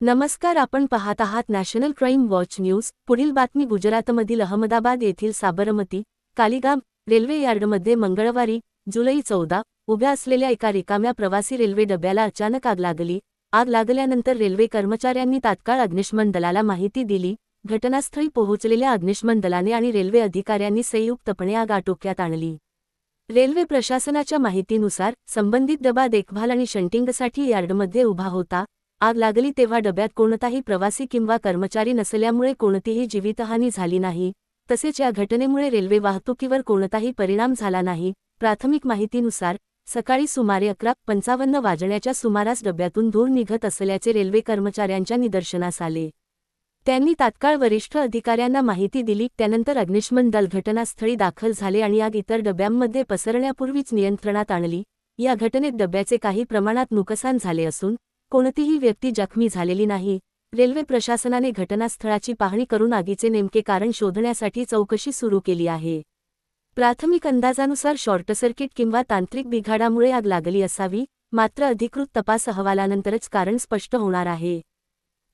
नमस्कार, आपण पाहत आहात नॅशनल क्राईम वॉच न्यूज। पुढील बातमी गुजरातमधील अहमदाबाद येथील साबरमती कालीगाम रेल्वे यार्डमध्ये मंगळवारी जुलै 14 उभ्या असलेल्या एका रिकाम्या प्रवासी रेल्वे डब्याला अचानक आग लागली। आग लागल्यानंतर रेल्वे कर्मचाऱ्यांनी तात्काळ अग्निशमन दलाला माहिती दिली। घटनास्थळी पोहोचलेल्या अग्निशमन दलाने आणि रेल्वे अधिकाऱ्यांनी संयुक्तपणे आग आटोक्यात आणली। रेल्वे प्रशासनाच्या माहितीनुसार संबंधित डबा देखभाल आणि शंटिंगसाठी यार्डमध्ये उभा होता। आग लागली तेव्हा डब्यात कोणताही प्रवासी किंवा कर्मचारी नसल्यामुळे कोणतीही जीवितहानी झाली नाही। तसेच या घटनेमुळे रेल्वे वाहतुकीवर कोणताही परिणाम झाला नाही। प्राथमिक माहितीनुसार सकाळी सुमारे 11:55 वाजण्याच्या सुमारास डब्यातून धूर निघत असल्याचे रेल्वे कर्मचाऱ्यांच्या निदर्शनास आले। त्यांनी तात्काळ वरिष्ठ अधिकाऱ्यांना माहिती दिली। त्यानंतर अग्निशमन दल घटनास्थळी दाखल झाले आणि आग इतर डब्यांमध्ये पसरण्यापूर्वीच नियंत्रणात आणली। या घटनेत डब्याचे काही प्रमाणात नुकसान झाले असून कोणतीही व्यक्ती जखमी झालेली नाही। रेल्वे प्रशासनाने घटनास्थळाची पाहणी करून आगीचे नेमके कारण शोधण्यासाठी चौकशी सुरू केली आहे। प्राथमिक अंदाजानुसार शॉर्टसर्किट किंवा तांत्रिक बिघाडामुळे आग लागली असावी, मात्र अधिकृत तपास अहवालानंतरच कारण स्पष्ट होणार आहे।